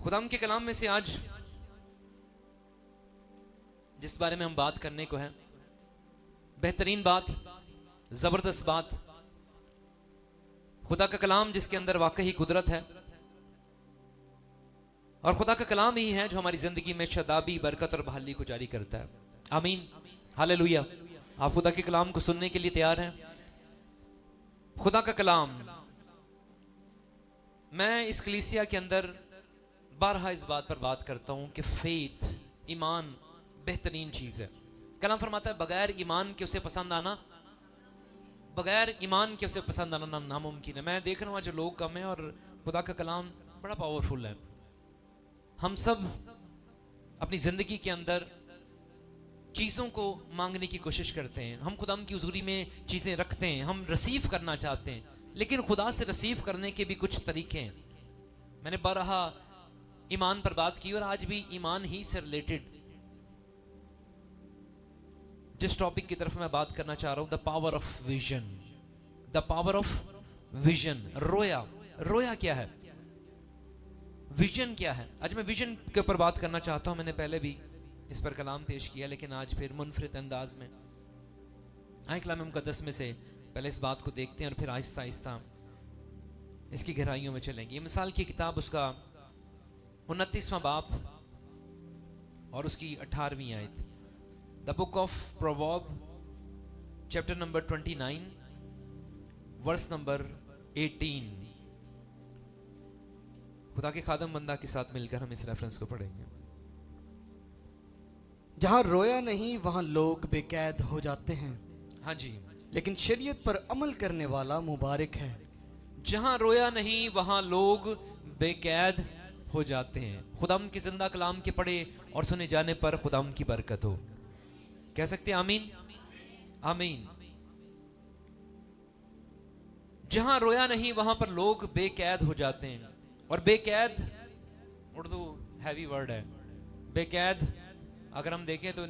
खुदाम के कलाम में से आज जिस बारे में हम बात करने को है, बेहतरीन बात, जबरदस्त बात, खुदा का कलाम जिसके अंदर वाकई कुदरत है और खुदा का कलाम ही है जो हमारी जिंदगी में शदाबी, बरकत और बहाली को जारी करता है। आमीन, हालेलुया। आप खुदा के कलाम को सुनने के लिए तैयार हैं? खुदा का कलाम, मैं इस कलीसिया के अंदर बारहा इस बात पर बात करता हूं कि फेथ, ईमान बेहतरीन चीज है। कलाम फरमाता है बगैर ईमान के उसे पसंद आना, बगैर ईमान के उसे पसंद आना नामुमकिन है। मैं देख रहा हूं आज लोग कम है और खुदा का कलाम बड़ा पावरफुल है। हम सब अपनी जिंदगी के अंदर चीजों को मांगने की कोशिश करते हैं, हम खुदा की हुजूरी में चीजें रखते हैं, हम रिसीव करना चाहते हैं, लेकिन खुदा से रिसीव करने के भी कुछ तरीके हैं। मैंने बारहा ईमान पर बात की और आज भी ईमान ही से रिलेटेड जिस टॉपिक की तरफ मैं बात करना चाह रहा हूं, the power of vision. The power of vision. रोया, रोया क्या है, विजन क्या है? आज मैं विजन के ऊपर बात करना चाहता हूं। मैंने पहले भी इस पर कलाम पेश किया, लेकिन आज फिर मुनफरिद अंदाज में आए कलाम मुकद्दस में से पहले इस बात को देखते हैं और फिर आहिस्ता आहिस्ता इसकी गहराइयों में चलेंगे। मिसाल की किताब उसका 29वां बाब और उसकी 18वीं आयत। The book of proverb chapter number 29 verse number 18। खुदा के खादम बंदा के साथ मिलकर हम इस रेफरेंस को पढ़ेंगे। जहां रोया नहीं वहां लोग बेकैद हो जाते हैं, हाँ जी, लेकिन शरीयत पर अमल करने वाला मुबारक है। जहां रोया नहीं वहां लोग बेकैद हो जाते हैं। खुदाम की जिंदा कलाम के पढ़े और सुने जाने पर खुदाम की बरकत हो। कह सकते हैं आमीन, आमीन। जहां रोया नहीं वहां पर लोग बेकैद हो जाते हैं। और बेकैद उर्दू हैवी वर्ड है। बेकैद अगर हम देखें तो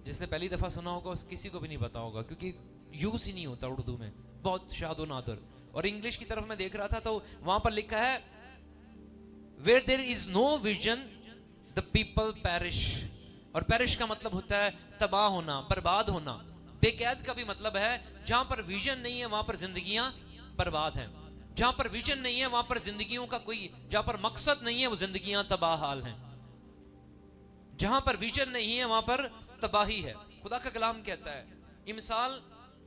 जिसने पहली दफा सुना होगा उस किसी को भी नहीं पता होगा, क्योंकि यूज ही नहीं होता उर्दू में, बहुत शादो नादर। और इंग्लिश की तरफ मैं देख रहा था तो वहां पर लिखा है where there is no vision the people perish. और पेरिश का मतलब होता है तबाह होना, बर्बाद होना। बेकैद का भी मतलब है जहां पर विजन नहीं है वहां पर जिंदगियां बर्बाद हैं। जहां पर विजन नहीं है वहां पर जिंदगियों का कोई, जहां पर मकसद नहीं है वो जिंदगियां तबाह हाल हैं। जहां पर विजन नहीं है वहां पर तबाही है। खुदा का कलाम कहता है, इमसाल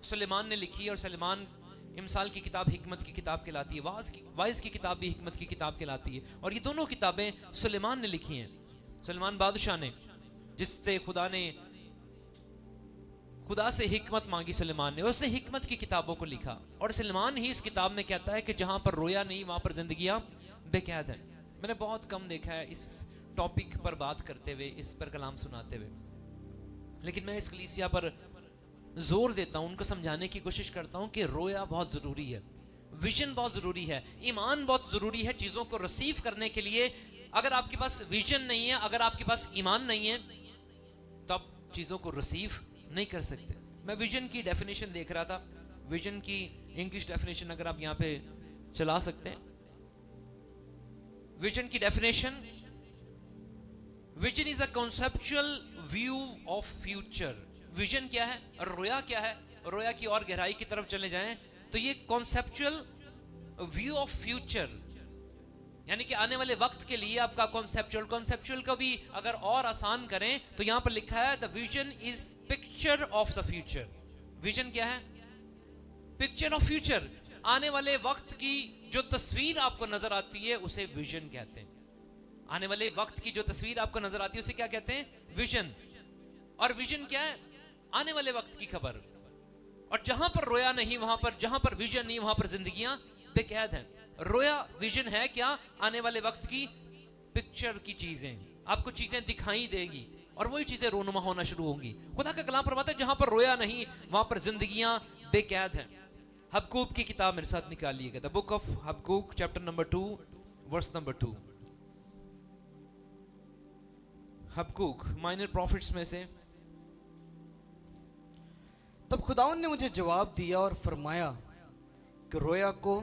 सुलेमान ने लिखी और सुलेमान, इमसाल की किताब हिकमत की किताब कहलाती है, वाइज की किताब भी हिकमत की किताब कहलाती है। और ये दोनों किताबें सुलेमान ने लिखी हैं, सुलेमान बादशाह ने, जिससे खुदा से हिकमत मांगी सुलेमान ने, उसने हिकमत की किताबों को लिखा। और सुलेमान ही इस किताब में कहता है कि जहां पर रोया नहीं वहां पर जिंदगियां बेकैद हैं। मैंने बहुत कम देखा है इस टॉपिक पर बात करते हुए, इस पर कलाम सुनाते हुए, लेकिन मैं इस कलीसिया पर जोर देता हूं, उनको समझाने की कोशिश करता हूं कि रोया बहुत जरूरी है, विजन बहुत जरूरी है, ईमान बहुत जरूरी है चीजों को रिसीव करने के लिए। अगर आपके पास विजन नहीं है, अगर आपके पास ईमान नहीं है, तो आप चीजों को रिसीव नहीं कर सकते। मैं विजन की डेफिनेशन देख रहा था, विजन की इंग्लिश डेफिनेशन अगर आप यहां पे चला सकते हैं। विजन की definition, vision is a conceptual view of future. Vision क्या है, रोया क्या है? रोया की और गहराई की तरफ चले जाएं तो ये कॉन्सेप्चुअल व्यू ऑफ फ्यूचर, यानी कि आने वाले वक्त के लिए आपका कॉन्सेप्चुअल का भी अगर और आसान करें तो यहां पर लिखा है the vision is picture of the future. Vision क्या है? Picture of future. आने वाले वक्त की जो तस्वीर आपको नजर आती है उसे विजन कहते हैं। आने वाले वक्त की जो तस्वीर आपको नजर आती है उसे क्या कहते हैं? विजन। और विजन क्या है? आने वाले वक्त की खबर। और जहां पर रोया नहीं वहां पर, जहां पर विजन नहीं वहां पर जिंदगियां बेकैद हैं। रोया विजन है क्या? आने वाले वक्त की पिक्चर की चीजें, आपको चीजें दिखाई देगी और वही चीजें रोनुमा होना शुरू होंगी। खुदा का कलाम फरमाता है जहां पर रोया नहीं वहां पर जिंदगियां बेकैद हैं। हबकूक की किताब मेरे साथ निकालिएगा, the book of Habakkuk chapter number 2 verse number 2। Habakkuk minor prophets में से। तब खुदावन ने मुझे जवाब दिया और फरमाया कि रोया को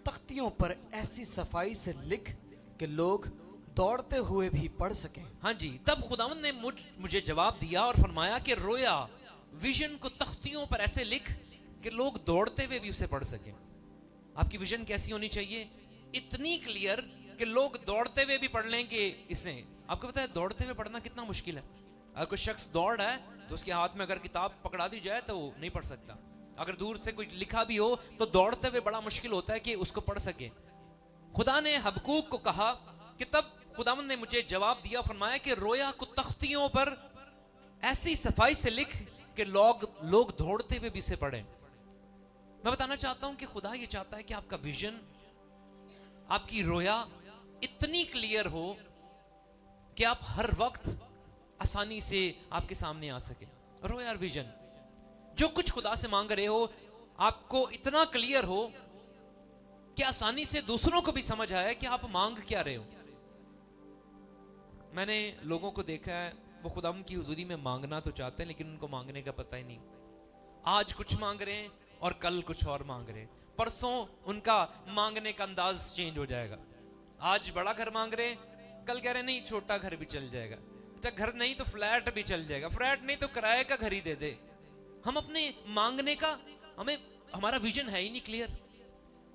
तख्तियों पर ऐसी सफाई से लिख कि लोग दौड़ते हुए भी पढ़ सकें। हाँ जी, तब खुदावंद ने मुझे जवाब दिया और फरमाया कि रोया विजन को तख्तियों पर ऐसे लिख कि लोग दौड़ते हुए भी उसे पढ़ सकें। आपकी विजन कैसी होनी चाहिए? इतनी क्लियर कि लोग दौड़ते हुए भी पढ़ लें कि इसने। आपको पता है दौड़ते हुए पढ़ना कितना मुश्किल है। अगर कोई शख्स दौड़ है तो उसके हाथ में अगर किताब पकड़ा दी जाए तो नहीं पढ़ सकता। अगर दूर से कोई लिखा भी हो तो दौड़ते हुए बड़ा मुश्किल होता है कि उसको पढ़ सके। खुदा ने हबकूक को कहा कि तब खुदावंद ने मुझे जवाब दिया, फरमाया कि रोया को तख्तियों पर ऐसी सफाई से लिख कि लोग दौड़ते हुए भी इसे पढ़ें। मैं बताना चाहता हूं कि खुदा ये चाहता है कि आपका विजन, आपकी रोया इतनी क्लियर हो कि आप हर वक्त आसानी से आपके सामने आ सके। रोया और विजन, जो कुछ खुदा से मांग रहे हो आपको इतना क्लियर हो कि आसानी से दूसरों को भी समझ आए कि आप मांग क्या रहे हो। मैंने लोगों को देखा है वो खुदाम की हुजूरी में मांगना तो चाहते हैं लेकिन उनको मांगने का पता ही नहीं। आज कुछ मांग रहे हैं और कल कुछ और मांग रहे हैं, परसों उनका मांगने का अंदाज चेंज हो जाएगा। आज बड़ा घर मांग रहे हैं, कल कह रहे नहीं छोटा घर भी चल जाएगा। अच्छा घर नहीं तो फ्लैट भी चल जाएगा, फ्लैट नहीं तो किराए का घर ही दे दे। हम अपने मांगने का, हमारा विजन है ही नहीं क्लियर।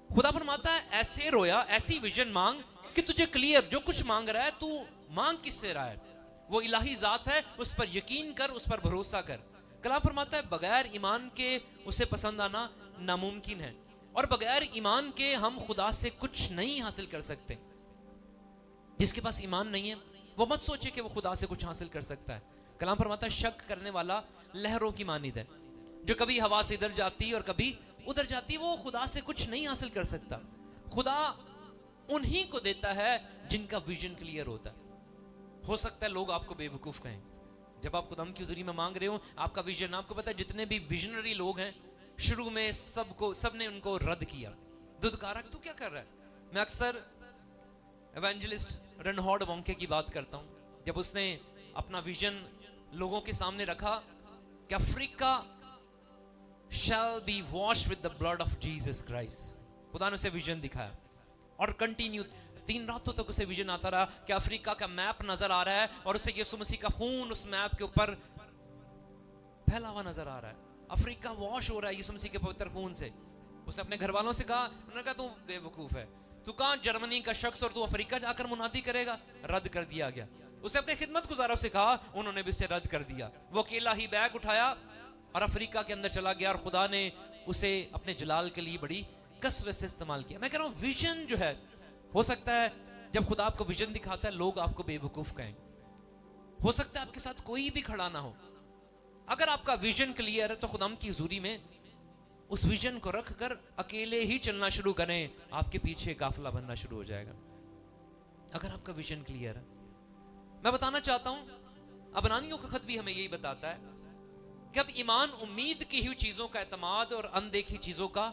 खुदा फरमाता है ऐसे रोया, ऐसी विजन मांग कि तुझे क्लियर, जो कुछ मांग रहा है तू मांग किससे रहा है, वो इलाही जात है, उस पर यकीन कर, उस पर भरोसा कर। कलाम फरमाता है बगैर ईमान के उसे पसंद आना नामुमकिन है, और बगैर ईमान के हम खुदा से कुछ नहीं हासिल कर सकते। जिसके पास ईमान नहीं है वो मत सोचे कि वो खुदा से कुछ हासिल कर सकता है। कलाम फरमाता है शक करने वाला लहरों की मानिद है, जो कभी हवा से इधर जाती और कभी उधर जाती, वो खुदा से कुछ नहीं हासिल कर सकता। खुदा उन्हीं को देता है जिनका विजन क्लियर होता है। हो सकता है लोग आपको बेवकूफ कहें, जब आप खुदा की हुजूरी में मांग रहे हो आपका विजन, आपको पता है जितने भी विजनरी लोग हैं शुरू में सबने उनको रद्द किया, दुदकारा तू क्या कर रहा है। मैं अक्सर एवेंजलिस्ट रेनहॉर्ड वोंके की बात करता हूं। जब उसने अपना विजन लोगों के सामने रखा कि Africa shall be washed with the blood of Jesus Christ, खुदा ने उसे विजन दिखाया और कंटिन्यू 3 रातों तक उसे विजन आता रहा कि अफ्रीका का मैप नजर आ रहा है और उसे यीशु मसीह का खून उस मैप के ऊपर फैला हुआ नजर आ रहा है। अफ्रीका वॉश हो रहा है यीशु मसीह के पवित्र खून से। उसने अपने घर वालों से कहा, उन्होंने कहा तू बेवकूफ है, तू कहां जर्मनी का शख्स और तू अफ्रीका जाकर मुनादी करेगा। रद्द कर दिया गया। उसने अपने खिदमत गुजारों से कहा, उन्होंने भी उसे रद्द कर दिया। वो अकेला ही बैग उठाया और अफ्रीका के अंदर चला गया और खुदा ने उसे अपने जलाल के लिए बड़ी कसरत से इस्तेमाल किया। मैं कह रहा हूं विजन जो है, हो सकता है जब खुदा आपको विजन दिखाता है लोग आपको बेवकूफ कहें, हो सकता है आपके साथ कोई भी खड़ा ना हो। अगर आपका विजन क्लियर है तो खुदा की हुजूरी में उस विजन को रख कर अकेले ही चलना शुरू करें, आपके पीछे काफिला बनना शुरू हो जाएगा। अगर आपका विजन क्लियर है, मैं बताना चाहता हूं अबरानियों का खत भी हमें यही बताता है कि अब ईमान उम्मीद की हुई चीजों का एतमाद और अनदेखी चीजों का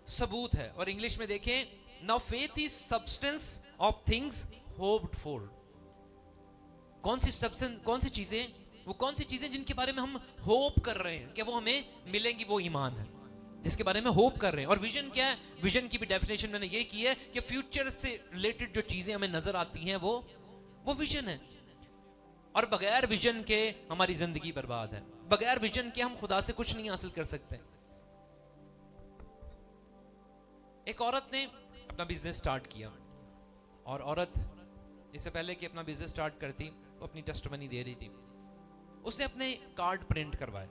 सबूत है। और इंग्लिश में देखें, now faith is substance of things hoped for. कौन सी सब्सटेंस, कौन सी चीजें, वो कौन सी चीजें जिनके बारे में हम होप कर रहे हैं कि वो हमें मिलेंगी, वो ईमान है जिसके बारे में होप कर रहे हैं। और विजन क्या है? विजन की भी डेफिनेशन मैंने ये की है कि फ्यूचर से रिलेटेड जो चीजें हमें नजर आती हैं वो विजन है। और बगैर विजन के हमारी जिंदगी बर्बाद है। बगैर विजन के हम खुदा से कुछ नहीं हासिल कर सकते। एक औरत ने अपना बिजनेस स्टार्ट किया और औरत इससे पहले कि अपना बिजनेस स्टार्ट करती वो अपनी टेस्टमनी दे रही थी। उसने अपने कार्ड प्रिंट करवाए।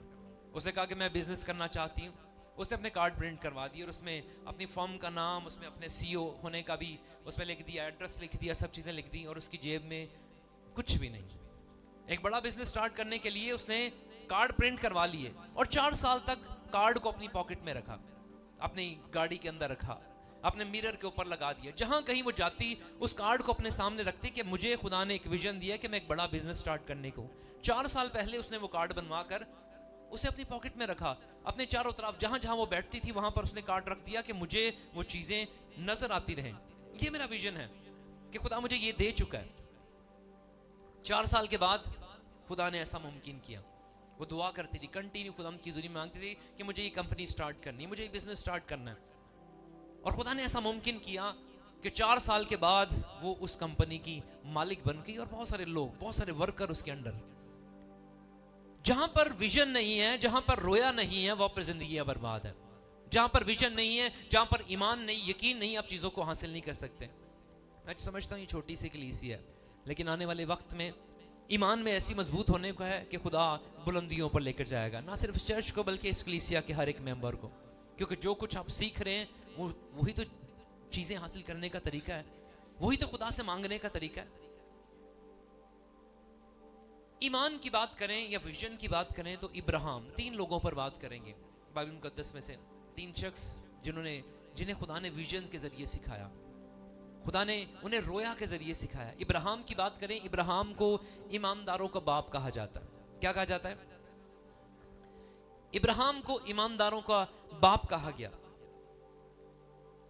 उसने कहा कि मैं बिजनेस करना चाहती हूँ। उसने अपने कार्ड प्रिंट करवा दिए और उसमें अपनी फर्म का नाम, उसमें अपने सीईओ होने का भी उसमें लिख दिया, एड्रेस लिख दिया, सब चीज़ें लिख दी और उसकी जेब में कुछ भी नहीं। एक बड़ा बिजनेस स्टार्ट करने के लिए उसने कार्ड प्रिंट करवा लिए और 4 साल तक कार्ड को अपनी पॉकेट में रखा, अपनी गाड़ी के अंदर रखा, अपने मिरर के ऊपर लगा दिया। जहां कहीं वो जाती उस कार्ड को अपने सामने रखती कि मुझे खुदा ने एक विजन दिया कि मैं एक बड़ा बिजनेस स्टार्ट करने को। 4 साल पहले उसने वो कार्ड बनवा कर उसे अपनी पॉकेट में रखा। अपने चारों तरफ जहां जहां वो बैठती थी वहां पर उसने कार्ड रख दिया कि मुझे वो चीजें नजर आती रहें। ये मेरा विजन है कि खुदा मुझे ये दे चुका है। 4 साल के बाद खुदा ने ऐसा मुमकिन किया। वो दुआ करती थी, कंटिन्यू खुदा की हुजूरी में मांगती थी कि मुझे ये कंपनी स्टार्ट करनी है, मुझे ये बिजनेस स्टार्ट करना है। और खुदा ने ऐसा मुमकिन किया कि 4 साल के बाद वो उस कंपनी की मालिक बन गई और बहुत सारे लोग, बहुत सारे वर्कर उसके अंडर। जहां पर विजन नहीं है, जहां पर रोया नहीं है, वहां पर जिंदगी बर्बाद है। जहां पर विजन नहीं है, जहां पर ईमान नहीं, यकीन नहीं, आप चीजों को हासिल नहीं कर सकते। मैं समझता हूं ये छोटी सी कलीसिया है, लेकिन आने वाले वक्त में ईमान में ऐसी मजबूत होने को है कि खुदा बुलंदियों पर लेकर जाएगा, ना सिर्फ चर्च को बल्कि इस कलीसिया के हर एक मेंबर को। क्योंकि जो कुछ आप सीख रहे हैं वही तो चीजें हासिल करने का तरीका है, वही तो खुदा से मांगने का तरीका है। ईमान की बात करें या विजन की बात करें तो इब्राहिम, 3 लोगों पर बात करेंगे बाइबल मुकद्दस में से। 3 शख्स जिन्हें खुदा ने विजन के जरिए सिखाया, खुदा ने उन्हें रोया के जरिए सिखाया। इब्राहिम की बात करें, इब्राहिम को ईमानदारों का बाप कहा जाता है। क्या कहा जाता है? इब्राहिम को ईमानदारों का बाप कहा गया।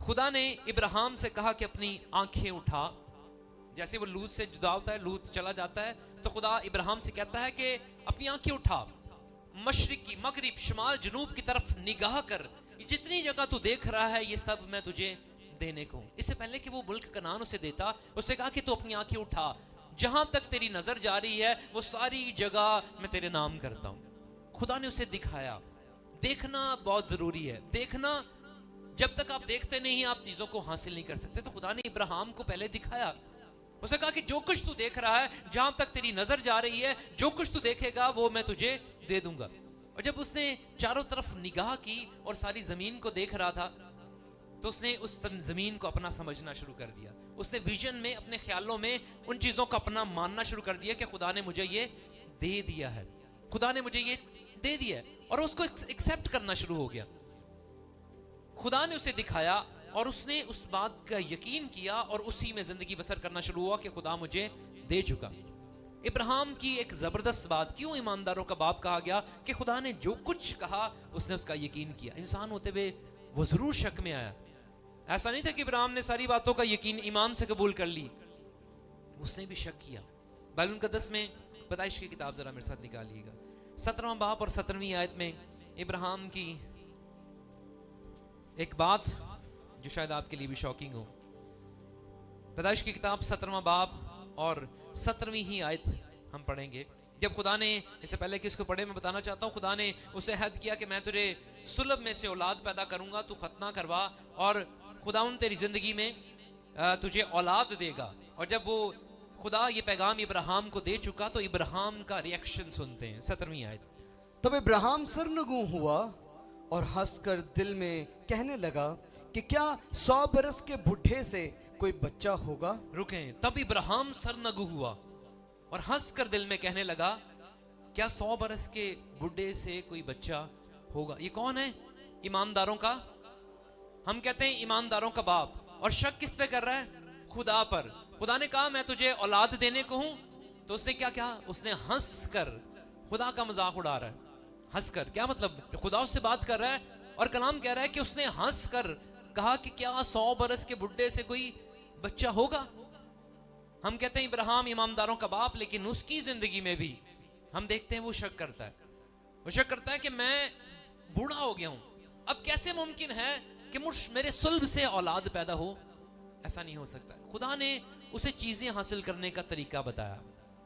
खुदा ने इब्राहिम से कहा कि अपनी आंखें उठा। जैसे वो लूत से जुदा होता है, लूत चला जाता है, तो खुदा इब्राहिम से कहता है कि अपनी आंखें उठा, मशरिकी, मगरिब, शुमाल, जनूब की तरफ निगाह कर। जितनी जगह तू देख रहा है ये सब मैं तुझे देने को। इससे पहले कि वो मुल्क कनान उसे देता, उससे कहा कि तू अपनी आंखें उठा, जहां तक तेरी नजर जा रही है वो सारी जगह मैं तेरे नाम करता हूं। खुदा ने उसे दिखाया। देखना बहुत जरूरी है। देखना, जब तक आप देखते नहीं आप चीजों को हासिल नहीं कर सकते। तो खुदा ने इब्राहिम को पहले दिखाया। उसे कहा कि जो कुछ तू देख रहा है, जहां तक तेरी नजर जा रही है, जो कुछ तू देखेगा वो मैं तुझे दे दूंगा। और जब उसने चारों तरफ निगाह की और सारी जमीन को देख रहा था, तो उसने उस जमीन को अपना समझना शुरू कर दिया। उसने विजन में, अपने ख्यालों में उन चीजों को अपना मानना शुरू कर दिया कि खुदा ने मुझे ये दे दिया है, खुदा ने मुझे ये दे दिया है, और उसको एक्सेप्ट करना शुरू हो गया। खुदा ने उसे दिखाया और उसने उस बात का यकीन किया और उसी में जिंदगी बसर करना शुरू हुआ कि खुदा मुझे दे चुका। इब्राहिम की एक जबरदस्त बात, क्यों ईमानदारों का बाप कहा गया, कि खुदा ने जो कुछ कहा उसने उसका यकीन किया। इंसान होते हुए वो जरूर शक में आया। ऐसा नहीं था कि इब्राहिम ने सारी बातों का यकीन ईमान से कबूल कर ली, उसने भी शक किया। बाइबल मुकद्दस में पैदाइश की किताब जरा मेरे साथ निकालिएगा, 17वां बाब और 17वीं आयत में इब्राहिम की एक बात जो शायद आपके लिए भी शॉकिंग हो। पैदाइश की किताब 17वां बाब और 17वीं ही आयत हम पढ़ेंगे। जब खुदा ने, इससे पहले कि इसको पढ़े मैं बताना चाहता हूं, खुदा ने उसे अहद किया कि मैं तुझे सुलभ में से औलाद पैदा करूंगा, तू खतना करवा और खुदाउन तेरी जिंदगी में तुझे औलाद देगा। और जब वो खुदा ये पैगाम इब्राहिम को दे चुका तो इब्राहिम का रिएक्शन सुनते हैं। 17वीं आयत। तब इब्राहिम सरनगू हुआ और हंसकर दिल में कहने लगा कि क्या 100 बरस के बुढ़े से कोई बच्चा होगा। रुकें, तब इब्राहिम सरनगू हुआ और हंसकर दिल में कहने लगा क्या 100 बरस के बुढ़े से कोई बच्चा होगा। ये कौन है? ईमानदारों का, हम कहते हैं ईमानदारों का बाप। और शक किस पे कर रहा है? खुदा पर। खुदा ने कहा मैं तुझे औलाद देने को हूं, तो उसने क्या किया? उसने हंसकर खुदा का मजाक उड़ा रहा है। हंसकर क्या मतलब? खुदा उससे बात कर रहा है और कलाम कह रहा है कि उसने हंसकर कहा कि क्या 100 बरस के बुढ़े से कोई बच्चा होगा। हम कहते हैं इब्राहिम ईमानदारों का बाप, लेकिन उसकी जिंदगी में भी हम देखते हैं वो शक करता है। वो शक करता है कि मैं बूढ़ा हो गया हूं, अब कैसे मुमकिन है कि मेरे सुल्ब से औलाद पैदा हो। ऐसा नहीं हो सकता। खुदा ने उसे चीजें हासिल करने का तरीका बताया।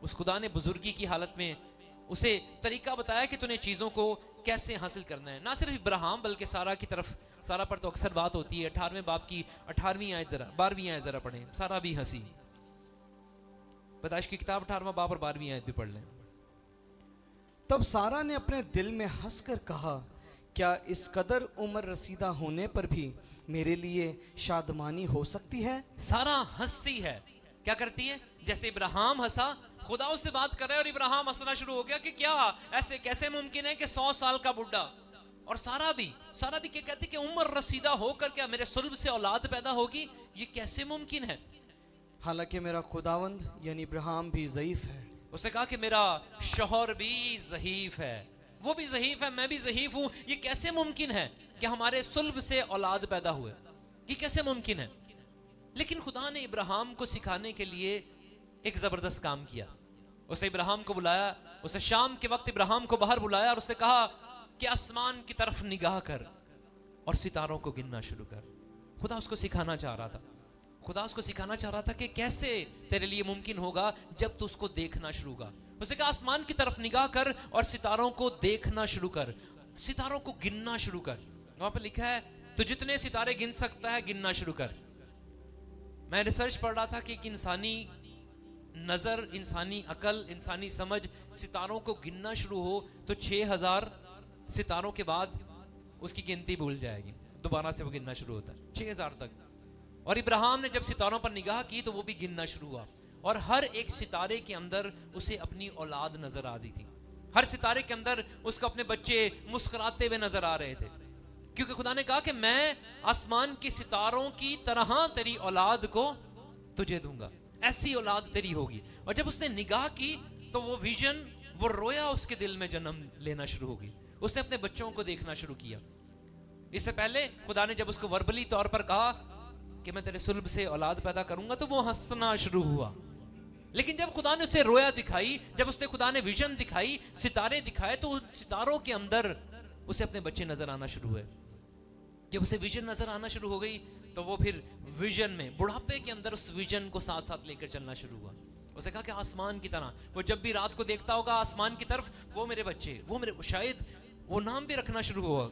उस खुदा ने बुजुर्गी की हालत में उसे तरीका बताया कि तूने चीजों को कैसे हासिल करना है। ना सिर्फ इब्राहिम बल्कि सारा की तरफ, सारा पर तो अक्सर बात होती है। 18वें बाब की 18वीं आयत जरा, 12वीं आयत जरा पढ़ें। सारा भी हंसी। पैदाइश की किताब 18वां बाब और 12वीं आयत भी पढ़ लें। तब सारा ने अपने दिल में हंसकर कहा क्या इस कदर उम्र रसीदा होने पर भी मेरे लिए शादमानी हो सकती है। सारा हंसती है। क्या करती है? जैसे इब्राहिम हंसा, खुदा उससे बात कर रहा है और इब्राहिम हंसना शुरू हो गया कि क्या ऐसे कैसे मुमकिन है कि 100 साल का बुढ़ा। और सारा भी क्या कहती कि उम्र रसीदा होकर क्या मेरे सुल्ब से औलाद पैदा होगी, ये कैसे मुमकिन है। हालांकि मेरा खुदावंद यानी इब्राहिम भी ज़ईफ है। उसने कहा कि मेरा शौहर भी ज़ईफ है, वो भी ज़ईफ है, मैं भी ज़ईफ हूं। ये कैसे मुमकिन है कि हमारे सुल्ब से औलाद पैदा हुए, ये कैसे मुमकिन है। लेकिन खुदा ने इब्राहिम को सिखाने के लिए एक जबरदस्त काम किया। उसने इब्राहिम को बुलाया, उसे शाम के वक्त इब्राहिम को बाहर बुलाया और उसने कहा कि आसमान की तरफ निगाह कर और सितारों को गिनना शुरू कर। खुदा उसको सिखाना चाह रहा था। खुदा उसको सिखाना चाह रहा था कि कैसे तेरे लिए मुमकिन होगा जब तू उसको देखना शुरू कर। उसने कहा आसमान की तरफ निगाह कर और सितारों को देखना शुरू कर, सितारों को गिनना शुरू कर। वहां पर लिखा है तो जितने सितारे गिन सकता है गिनना शुरू कर। मैं रिसर्च पढ़ रहा था कि एक इंसानी नजर, इंसानी अकल, इंसानी समझ सितारों को गिनना शुरू हो तो 6000 सितारों के बाद उसकी गिनती भूल जाएगी, दोबारा से वो गिनना शुरू होता है 6000 तक। और इब्राहिम ने जब सितारों पर निगाह की तो वो भी गिनना शुरू हुआ और हर एक सितारे के अंदर उसे अपनी औलाद नजर आती थी। हर सितारे के अंदर उसको अपने बच्चे मुस्कुराते हुए नजर आ रहे थे, क्योंकि खुदा ने कहा कि मैं आसमान के सितारों की तरह तेरी औलाद को तुझे दूंगा, ऐसी औलाद तेरी होगी। और जब उसने निगाह की तो वो विजन, वो रोया उसके दिल में जन्म लेना शुरू होगी। उसने अपने बच्चों को देखना शुरू किया। इससे पहले खुदा ने जब उसको वर्बली तौर पर कहा कि मैं तेरे सुल्ब से औलाद पैदा करूंगा तो वो हंसना शुरू हुआ। लेकिन जब खुदा ने उसे रोया दिखाई, जब उसने खुदा ने विजन दिखाई, सितारे दिखाए, तो उन सितारों के अंदर उसे अपने बच्चे नजर आना शुरू हुए। जब उसे विजन नजर आना शुरू हो गई तो वो फिर विजन में, बुढ़ापे के अंदर उस विजन को साथ साथ लेकर चलना शुरू हुआ। उसे कहा कि आसमान की तरह, वो जब भी रात को देखता होगा आसमान की तरफ, वो मेरे बच्चे, वो मेरे, शायद वो नाम भी रखना शुरू हुआ।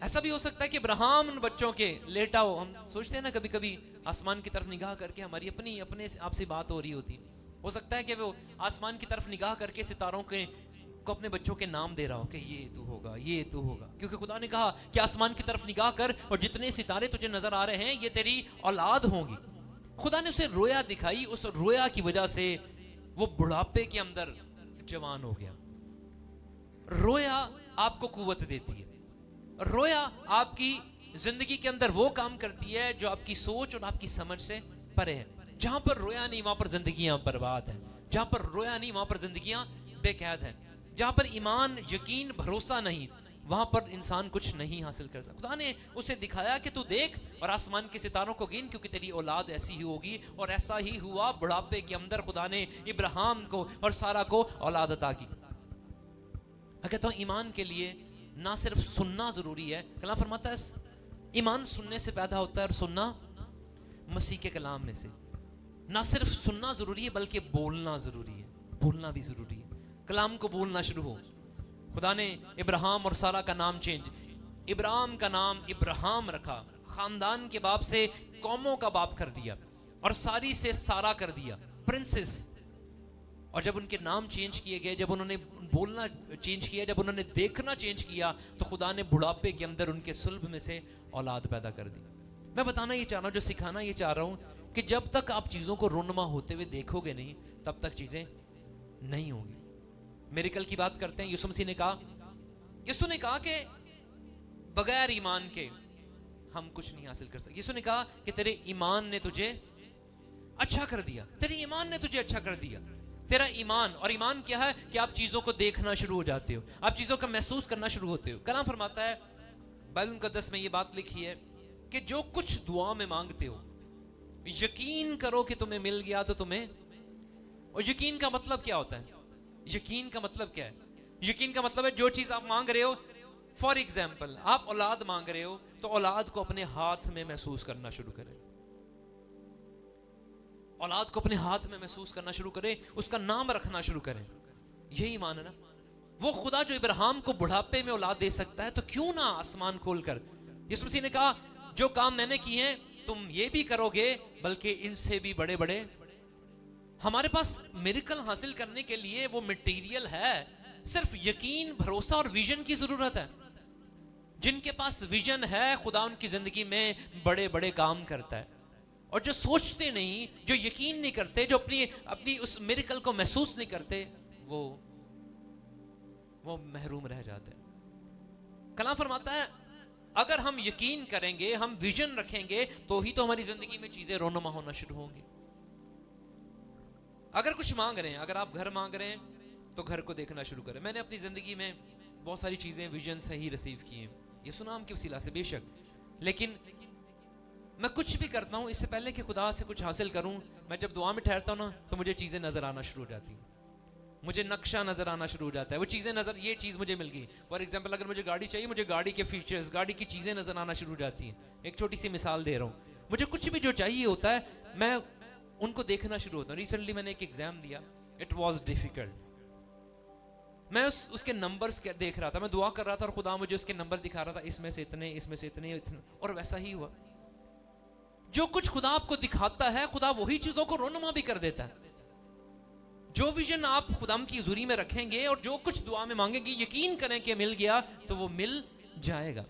ऐसा भी हो सकता है कि इब्राहिम उन बच्चों के लेटा हो। हम सोचते हैं ना कभी कभी आसमान की तरफ निगाह करके हमारी अपने आपसे बात हो रही होती। हो सकता है कि वो आसमान की तरफ निगाह करके सितारों के को अपने बच्चों के नाम दे रहा हो कि ये तू होगा, ये तू होगा, क्योंकि खुदा ने कहा कि आसमान की तरफ निगाह कर और जितने सितारे तुझे नजर आ रहे हैं ये तेरी औलाद होंगी। खुदा ने उसे रोया दिखाई, उस रोया की वजह से वो बुढ़ापे के अंदर जवान हो गया। रोया आपको कुव्वत देती है। रोया आपकी जिंदगी के अंदर वो काम करती है जो आपकी सोच और आपकी समझ से परे है। जहां पर रोया नहीं वहां पर जिंदगियां बर्बाद हैं, जहां पर रोया नहीं वहां पर जिंदगियां बेकैद हैं, जहां पर ईमान, यकीन, भरोसा नहीं, वहां पर इंसान कुछ नहीं हासिल कर सकता। खुदा ने उसे दिखाया कि तू देख और आसमान के सितारों को गिन, क्योंकि तेरी औलाद ऐसी ही होगी। और ऐसा ही हुआ, बुढ़ापे के अंदर खुदा ने इब्राहिम को और सारा को औलाद अता की। मैं कहता हूं ईमान के लिए ना सिर्फ सुनना जरूरी है, कलाम फरमाता है ईमान सुनने से पैदा होता है और सुनना मसीह के कलाम में से। ना सिर्फ सुनना जरूरी है बल्कि बोलना जरूरी है, बोलना भी जरूरी है। कलाम को बोलना शुरू हो। खुदा ने इब्राहिम और सारा का नाम चेंज, इब्राहिम का नाम इब्राहिम रखा, खानदान के बाप से कौमों का बाप कर दिया और सारी से सारा कर दिया, प्रिंसेस। और जब उनके नाम चेंज किए गए, जब उन्होंने बोलना चेंज किया, जब उन्होंने देखना चेंज किया, तो खुदा ने बुढ़ापे के अंदर उनके सुल्ब में से औलाद पैदा कर दी। मैं बताना ये चाह रहा हूं, जो सिखाना ये चाह रहा हूं कि जब तक आप चीजों को रोनमा होते हुए देखोगे नहीं, तब तक चीजें नहीं होंगी। मिरेकल की बात करते हैं। यीशु मसीह ने कहा, यीशु ने कहा कि बगैर ईमान के हम कुछ नहीं हासिल कर सकते। यीशु ने कहा कि तेरे ईमान ने तुझे अच्छा कर दिया, तेरे ईमान ने तुझे अच्छा कर दिया। तेरा ईमान, और ईमान क्या है कि आप चीजों को देखना शुरू हो जाते हो, आप चीजों का महसूस करना शुरू होते हो। कलाम फरमाता है, बाइबल मुकद्दस में ये बात लिखी है कि जो कुछ दुआ में मांगते हो यकीन करो कि तुम्हें मिल गया तो तुम्हें। और यकीन का मतलब क्या होता है? यकीन का मतलब क्या है? यकीन का मतलब है जो चीज आप मांग रहे हो, फॉर एग्जाम्पल आप औलाद मांग रहे हो, तो औलाद को अपने हाथ में महसूस करना शुरू करें, औलाद को अपने हाथ में महसूस करना शुरू करें, उसका नाम रखना शुरू करें। यही ईमान है ना। वो खुदा जो इब्राहिम को बुढ़ापे में औलाद दे सकता है, तो क्यों ना आसमान खोलकर। यीशु मसीह ने कहा जो काम मैंने किए हैं तुम ये भी करोगे, बल्कि इनसे भी बड़े बड़े। हमारे पास मिरेकल हासिल करने के लिए वो मटेरियल है, सिर्फ यकीन, भरोसा और विजन की जरूरत है। जिनके पास विजन है, खुदा उनकी जिंदगी में बड़े बड़े काम करता है। और जो सोचते नहीं, जो यकीन नहीं करते, जो अपनी उस मिरेकल को महसूस नहीं करते, वो महरूम रह जाते हैं। कलाम फरमाता है अगर हम यकीन करेंगे, हम विजन रखेंगे, तो ही तो हमारी जिंदगी में चीजें रोनुमा होना शुरू होंगी। अगर कुछ मांग रहे हैं, अगर आप घर मांग रहे हैं, तो घर को देखना शुरू करें। मैंने अपनी जिंदगी में बहुत सारी चीजें विजन से ही रिसीव की हैं, ये सुनाम की वसीला से बेशक, लेकिन मैं कुछ भी करता हूं इससे पहले कि खुदा से कुछ हासिल करूं, मैं जब दुआ में ठहरता हूं ना, तो मुझे चीजें नजर आना शुरू हो जाती हैं, मुझे नक्शा नजर आना शुरू हो जाता है। वो चीजें नजर, ये चीज मुझे मिल गई, फॉर एग्जाम्पल अगर मुझे गाड़ी चाहिए, मुझे गाड़ी के फीचर्स, गाड़ी की चीजें नजर आना शुरू हो जाती हैं। एक छोटी सी मिसाल दे रहा हूं, मुझे कुछ भी जो चाहिए होता है, मैं उनको देखना शुरू होता हूँ। रिसेंटली मैंने एक एग्जाम दिया, इट वॉज डिफिकल्ट। मैं उसके नंबर्स देख रहा था, मैं दुआ कर रहा था और खुदा मुझे उसके नंबर दिखा रहा था, इसमें से इतने, इसमें से इतने, इतने, और वैसा ही हुआ। जो कुछ खुदा आपको दिखाता है, खुदा वही चीजों को रोनुमा भी कर देता है। जो विजन आप खुदाम की हुजूरी में रखेंगे और जो कुछ दुआ में मांगेंगे, यकीन करें कि मिल गया तो वो मिल जाएगा।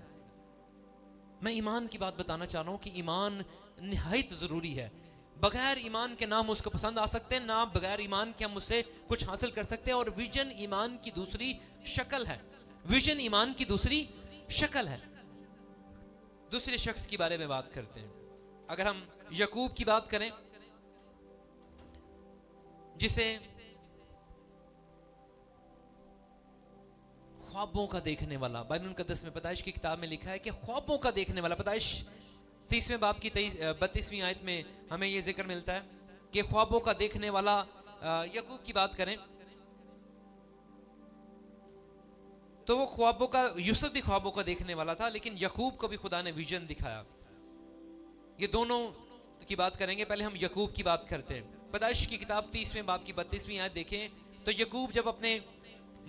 मैं ईमान की बात बताना चाह रहा हूं कि ईमान निहायत जरूरी है। बगैर ईमान के ना हम उसको पसंद आ सकते हैं, ना बगैर ईमान के हम उससे कुछ हासिल कर सकते हैं। और विजन ईमान की दूसरी शक्ल है। विजन ईमान की दूसरी शक्ल है। दूसरे शख्स के बारे में बात करते हैं। अगर हम यकूब की बात करें, जिसे ख्वाबों का देखने वाला, बाइबल मुकद्दस में पैदाइश की किताब में लिखा है कि ख्वाबों का देखने वाला, पैदाइश 30वें बाब की 32वीं आयत में हमें यह जिक्र मिलता है कि ख्वाबों का देखने वाला। यकूब की बात करें तो वो ख्वाबों का, यूसुफ भी ख्वाबों का देखने वाला था, लेकिन यकूब को भी खुदा ने विजन दिखाया। ये दोनों की बात करेंगे। पहले हम यकूब की बात करते हैं। पैदाइश की किताब 30वें बाब की 32वीं आयत देखें तो यकूब जब अपने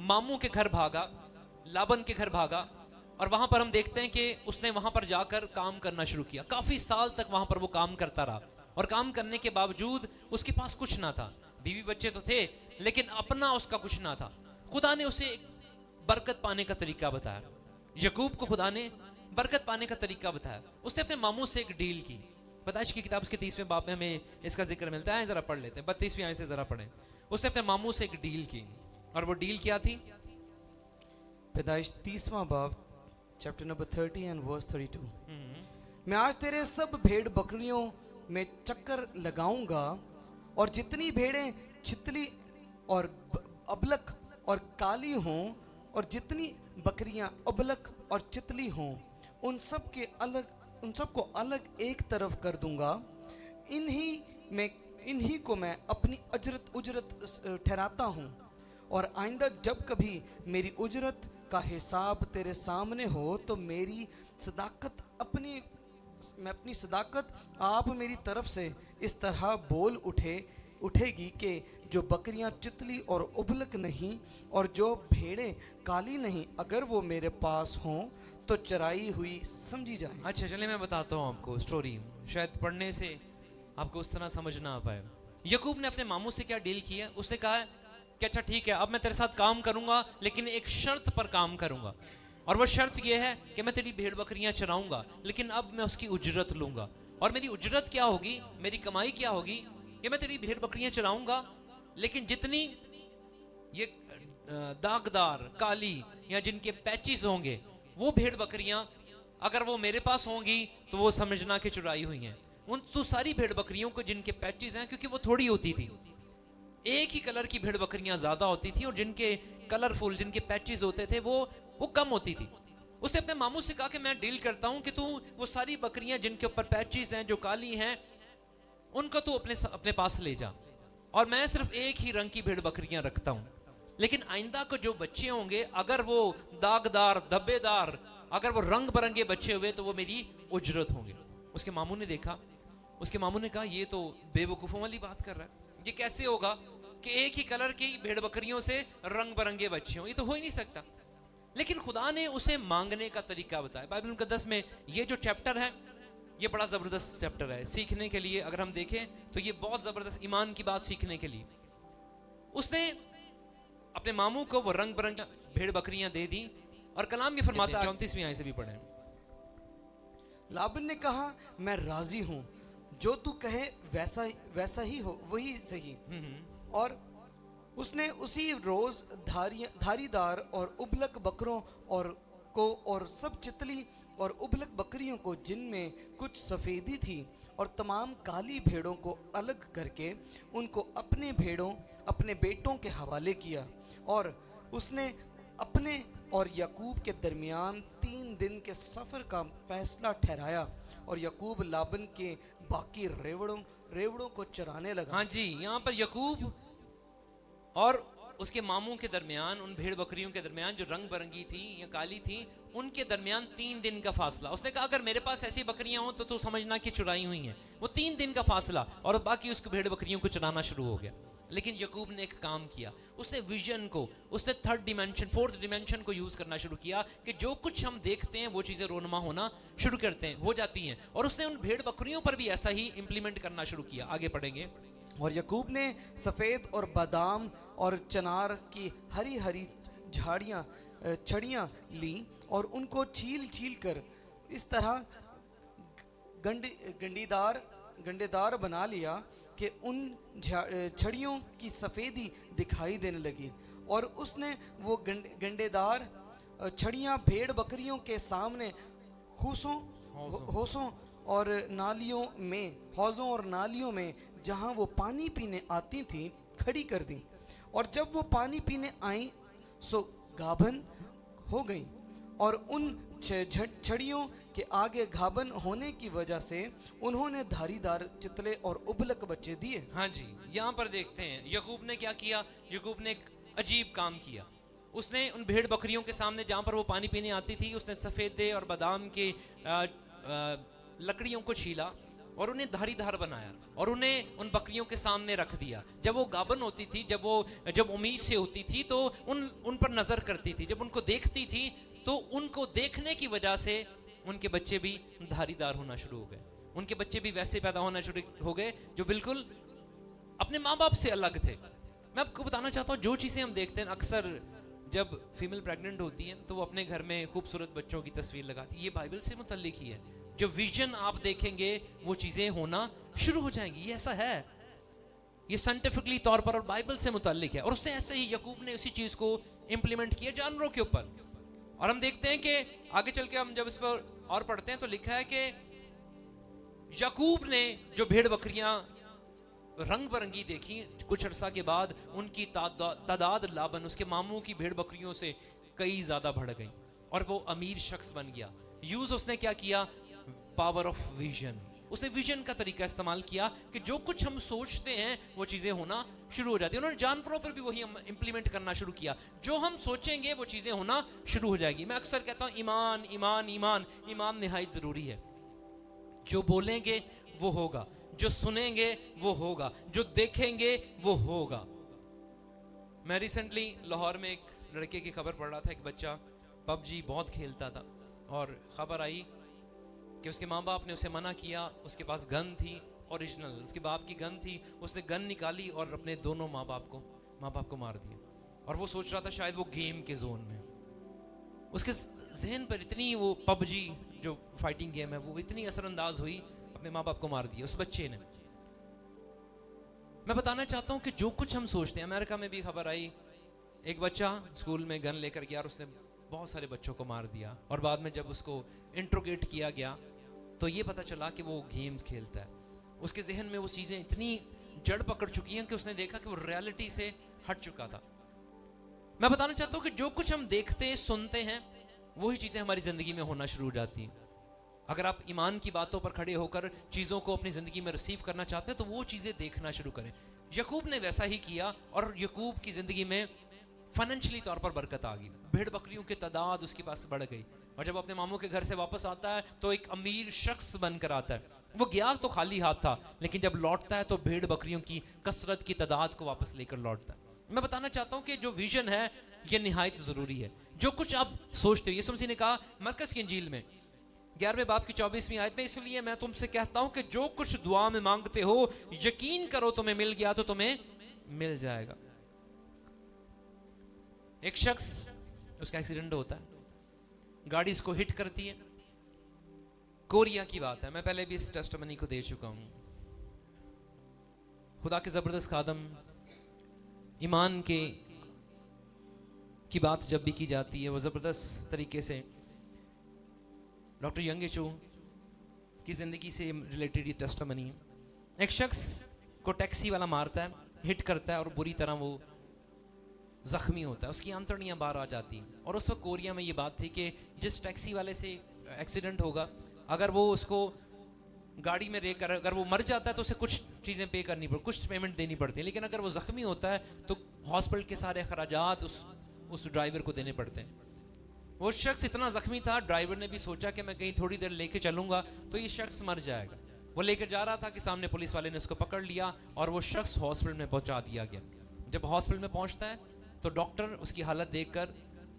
मामू के घर भागा, लाबन के घर भागा, और वहां पर हम देखते हैं कि उसने वहां पर जाकर काम करना शुरू किया। काफी साल तक वहां पर वो काम करता रहा, और काम करने के बावजूद उसके पास कुछ ना था। बीवी बच्चे तो थे, लेकिन अपना उसका कुछ ना था। खुदा ने उसे एक बरकत पाने का तरीका बताया। यकूब को खुदा ने बरकत पाने का तरीका बताया। उसने अपने मामू से एक डील की। पैदाइश की किताब के 30वें बाब में हमें इसका जिक्र मिलता है। जरा पढ़ लेते हैं, 32वीं आयत से जरा पढ़ें। उसने अपने मामू से एक डील की, और वो डील क्या थी? पैदाइश 30वां बाब, चैप्टर नंबर 30 एंड वर्स 32। मैं आज तेरे सब भेड़ बकरियों में चक्कर लगाऊंगा, और जितनी भेड़ें छितली और अबलक और काली हों, और जितनी बकरियां अबलक और चितली हों, उन सब को अलग एक तरफ कर दूंगा। इन्हीं को मैं अपनी उजरत ठहराता हूँ, और आइंदा जब कभी मेरी उजरत का हिसाब तेरे सामने हो तो मैं अपनी सदाकत आप मेरी तरफ से इस तरह बोल उठेगी कि जो बकरियां चितली और उबलक नहीं, और जो भेड़ें काली नहीं, अगर वो मेरे पास हों तो चराई हुई समझी जाए। अच्छा, चलिए मैं बताता हूँ आपको स्टोरी। शायद पढ़ने से आपको उस तरह समझ ना आ पाए। यकूब ने अपने मामू से क्या डील की है? उसने कहा है कि अच्छा ठीक है, अब मैं तेरे साथ काम करूंगा, लेकिन एक शर्त पर काम करूंगा। और वह शर्त यह है कि मैं तेरी भेड़ बकरियां चराऊंगा, लेकिन अब मैं उसकी उजरत लूंगा। और मेरी उजरत क्या होगी, मेरी कमाई क्या होगी? कि मैं तेरी भेड़ बकरियां चराऊंगा, लेकिन जितनी ये दागदार, काली, या जिनके पैचेस होंगे, वो भेड़ बकरियां अगर वो मेरे पास होंगी तो वो समझना कि चुराई हुई हैं। उन तो सारी भेड़ बकरियों को जिनके पैचेस हैं, क्योंकि वो थोड़ी होती थी, एक ही कलर की भेड़ बकरियां ज्यादा होती थी, और जिनके कलरफुल, जिनके पैचेस होते थे, वो कम होती थी। उसने अपने मामू से कहा कि मैं डील करता हूं कि तू वो सारी बकरियां जिनके ऊपर पैचेस हैं, जो काली हैं, उनको तू अपने पास ले जा, और मैं सिर्फ एक ही रंग की भेड़ बकरियां रखता हूं। लेकिन आइंदा को जो बच्चे होंगे, अगर वो दागदार, धब्बेदार, अगर वो रंग बिरंगे बच्चे हुए तो वो मेरी उजरत होंगे। उसके मामू ने देखा, उसके मामू ने कहा ये तो बेवकूफों वाली बात कर रहा है, ये कैसे होगा कि एक ही कलर की भेड़ बकरियों से रंग बिरंगे बच्चे हों? ये तो हो ही नहीं सकता। लेकिन खुदा ने उसे मांगने का तरीका बताया। बाइबल मुकद्दस में ये जो चैप्टर है, ये बड़ा जबरदस्त चैप्टर है सीखने के लिए। अगर हम देखें तो ये बहुत जबरदस्त ईमान की बात सीखने के लिए। उसने अपने मामू को वो रंग बिरंगी भेड़ बकरियां दे दी, और कलाम ये फरमाता है, 34वीं आयत से भी पढ़ें। लाबन ने कहा, मैं राजी हूं, जो तू कहे वैसा ही हो, वही सही। और उसने उसी रोज धारीदार और उबलक बकरों और सब चितली और उबलक बकरियों को, जिनमें कुछ सफेदी थी, और तमाम काली भेड़ों को अलग करके उनको अपने बेटों के हवाले किया। और उसने अपने और यकूब के दरमियान 3 दिन के सफर का फैसला ठहराया, और यकूब लाबन के बाकी रेवड़ों को चराने लगा। हाँ जी, यहाँ पर यकूब और उसके मामू के दरमियान, उन भेड़ बकरियों के दरमियान जो रंग बिरंगी थी या काली थी, उनके दरमियान 3 दिन का फासला। उसने कहा अगर मेरे पास ऐसी बकरियां हो तो तू समझना कि चुराई हुई हैं। वो 3 दिन का फासला, और बाकी उसको भेड़ बकरियों को चुराना शुरू हो गया। लेकिन याकूब ने एक काम किया, उसने विजन को, उसने थर्ड डिमेंशन, फोर्थ डिमेंशन को यूज करना शुरू किया कि जो कुछ हम देखते हैं वो चीजें रोनमा होना शुरू करते हैं, हो जाती हैं। और उसने उन भेड़ बकरियों पर भी ऐसा ही इंप्लीमेंट करना शुरू किया। आगे पढ़ेंगे। और याकूब ने सफ़ेद और बादाम और चनार की हरी हरी झाड़ियाँ छड़ियाँ ली और उनको छील छील कर इस तरह गंडेदार बना लिया कि उन छड़ियों की सफ़ेदी दिखाई देने लगी। और उसने वो गंडेदार छड़ियाँ भेड़ बकरियों के सामने हौसों और नालियों में जहाँ वो पानी पीने आती थी खड़ी कर दी। और जब वो पानी पीने आई सो गाभन हो गई, और उन छड़ियों के आगे गाभन होने की वजह से उन्होंने धारीदार चितले और उबलक बच्चे दिए। हाँ जी, यहाँ पर देखते हैं याकूब ने क्या किया। याकूब ने एक अजीब काम किया। उसने उन भेड़ बकरियों के सामने जहाँ पर वो पानी पीने आती थी, उसने सफ़ेदे और बादाम के लकड़ियों को छीला और उन्हें धारीदार बनाया और उन्हें उन बकरियों के सामने रख दिया। जब वो गाभन होती थी, जब उम्मीद से होती थी, तो उन पर नजर करती थी। जब उनको देखती थी तो उनको देखने की वजह से उनके बच्चे भी धारीदार होना शुरू हो गए। उनके बच्चे भी वैसे पैदा होना शुरू हो गए जो बिल्कुल अपने माँ बाप से अलग थे। मैं आपको बताना चाहता हूँ, जो चीजें हम देखते हैं, अक्सर जब फीमेल प्रेग्नेंट होती है तो वो अपने घर में खूबसूरत बच्चों की तस्वीर लगाती है। ये बाइबल से मुतल्लिक ही है। जो विजन आप देखेंगे वो चीजें होना शुरू हो जाएंगी। ये ऐसा है, ये साइंटिफिकली तौर पर और बाइबल से मुतल्लिक है। और उसने ऐसे ही याकूब ने उसी चीज को इंप्लीमेंट किया जानवरों के ऊपर। और हम देखते हैं कि आगे चल के हम जब इस पर और पढ़ते हैं तो लिखा है कि याकूब ने जो भेड़ बकरियां रंग बिरंगी देखी, कुछ अरसा के बाद उनकी तादाद लाबन, उसके मामू की भेड़ बकरियों से कई ज्यादा बढ़ गई और वो अमीर शख्स बन गया। यूज उसने क्या किया? Power of vision. उसने विजन का तरीका इस्तेमाल किया कि जो कुछ हम सोचते हैं वो चीजें होना शुरू हो जाती है। उन्होंने जानवरों पर भी वही इंप्लीमेंट करना शुरू किया। जो हम सोचेंगे वो चीजें होना शुरू हो जाएगी। मैं अक्सर कहता हूं ईमान ईमान ईमान ईमान निहायत जरूरी है। जो बोलेंगे वो होगा, जो सुनेंगे वो होगा, जो देखेंगे वो होगा। मैं रिसेंटली लाहौर में एक लड़के की खबर पढ़ रहा था। एक बच्चा पबजी बहुत खेलता था और खबर आई कि उसके माँ बाप ने उसे मना किया। उसके पास गन थी ओरिजिनल, उसके बाप की गन थी। उसने गन निकाली और अपने दोनों माँ बाप को मार दिया। और वो सोच रहा था शायद वो गेम के जोन में। उसके जहन पर इतनी वो पबजी जो फाइटिंग गेम है वो इतनी असरअंदाज हुई, अपने माँ बाप को मार दिया उस बच्चे ने। मैं बताना चाहता हूँ कि जो कुछ हम सोचते हैं, अमेरिका में भी खबर आई, एक बच्चा स्कूल में गन लेकर गया और उसने बहुत सारे बच्चों को मार दिया। और बाद में जब उसको इंट्रोगेट किया गया तो ये पता चला कि वो गेम्स खेलता है। उसके जहन में वो चीज़ें इतनी जड़ पकड़ चुकी हैं कि उसने देखा कि वो रियलिटी से हट चुका था। मैं बताना चाहता हूँ कि जो कुछ हम देखते सुनते हैं वही चीज़ें हमारी ज़िंदगी में होना शुरू हो जाती हैं। अगर आप ईमान की बातों पर खड़े होकर चीज़ों को अपनी ज़िंदगी में रिसीव करना चाहते हैं तो वो चीज़ें देखना शुरू करें। याकूब ने वैसा ही किया और याकूब की ज़िंदगी में फाइनेंशियली तौर पर बरकत आ गई। भेड़ बकरियों की तादाद उसके पास बढ़ गई और जब अपने मामू के घर से वापस आता है तो एक अमीर शख्स बनकर आता है। वो गया तो खाली हाथ था, लेकिन जब लौटता है तो भेड़ बकरियों की कसरत की तादाद को वापस लेकर लौटता है। मैं बताना चाहता हूँ कि जो विजन है ये निहायत ज़रूरी है। जो कुछ आप सोचते हो, यीशु मसीह ने कहा मरकस की इंजील में 11वें बाब की 24वीं आयत में, इसलिए मैं तुमसे कहता हूँ कि जो कुछ दुआ में मांगते हो यकीन करो तुम्हें मिल गया तो तुम्हें मिल जाएगा। एक शख्स, उसका एक्सीडेंट होता है, गाड़ी इसको हिट करती है। कोरिया की बात है, मैं पहले भी इस टेस्टिमनी को दे चुका हूं। खुदा के जबरदस्त खादम, ईमान की बात जब भी की जाती है वो जबरदस्त तरीके से डॉक्टर यंगेचू की जिंदगी से रिलेटेड ये टेस्टिमनी है। एक शख्स को टैक्सी वाला मारता है, हिट करता है और बुरी तरह वो जख्मी होता है, उसकी आंतड़ियाँ बाहर आ जाती हैं। और उस वक्त कोरिया में ये बात थी कि जिस टैक्सी वाले से एक्सीडेंट होगा, अगर वो उसको गाड़ी में लेकर अगर वो मर जाता है तो उसे कुछ चीज़ें पे करनी पड़ती, कुछ पेमेंट देनी पड़ती है। लेकिन अगर वो जख्मी होता है तो हॉस्पिटल के सारे खर्चात उस ड्राइवर को देने पड़ते हैं। वो शख्स इतना जख्मी था, ड्राइवर ने भी सोचा कि मैं कहीं थोड़ी देर लेके चलूंगा तो ये शख्स मर जाएगा। वो लेकर जा रहा था कि सामने पुलिस वाले ने उसको पकड़ लिया और वो शख्स हॉस्पिटल में पहुंचा दिया गया। जब हॉस्पिटल में पहुंचता है तो डॉक्टर उसकी हालत देखकर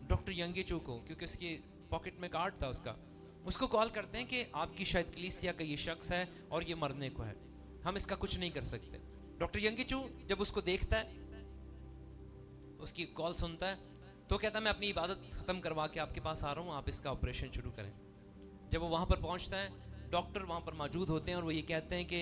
डॉक्टर यंगेचू को, क्योंकि उसकी पॉकेट में कार्ड था उसको कॉल करते हैं कि आपकी शायद कलीसिया का ये शख्स है और ये मरने को है, हम इसका कुछ नहीं कर सकते। डॉक्टर यंगेचू जब उसको देखता है, उसकी कॉल सुनता है, तो कहता है मैं अपनी इबादत खत्म करवा के आपके पास आ रहा हूँ, आप इसका ऑपरेशन शुरू करें। जब वो वहां पर पहुंचता है, डॉक्टर वहां पर मौजूद होते हैं और वो ये कहते हैं कि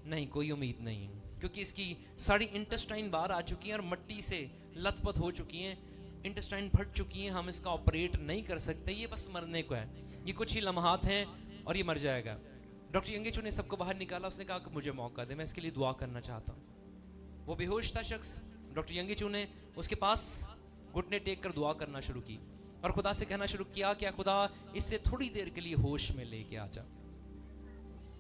नहीं, कोई उम्मीद नहीं है, क्योंकि इसकी सारी इंटेस्टाइन बाहर आ चुकी है और मिट्टी से लथपथ हो चुकी हैं, इंटेस्टाइन फट चुकी हैं, हम इसका ऑपरेट नहीं कर सकते, ये बस मरने को है, ये कुछ ही लम्हात हैं और ये मर जाएगा। डॉक्टर यंगेचू ने सबको बाहर निकाला, उसने कहा कि मुझे मौका दे, मैं इसके लिए दुआ करना चाहता हूँ। वो बेहोश था शख्स। डॉक्टर यंगेचू ने उसके पास घुटने टेक कर दुआ करना शुरू की और खुदा से कहना शुरू किया, क्या खुदा इससे थोड़ी देर के लिए होश में लेके आ जा,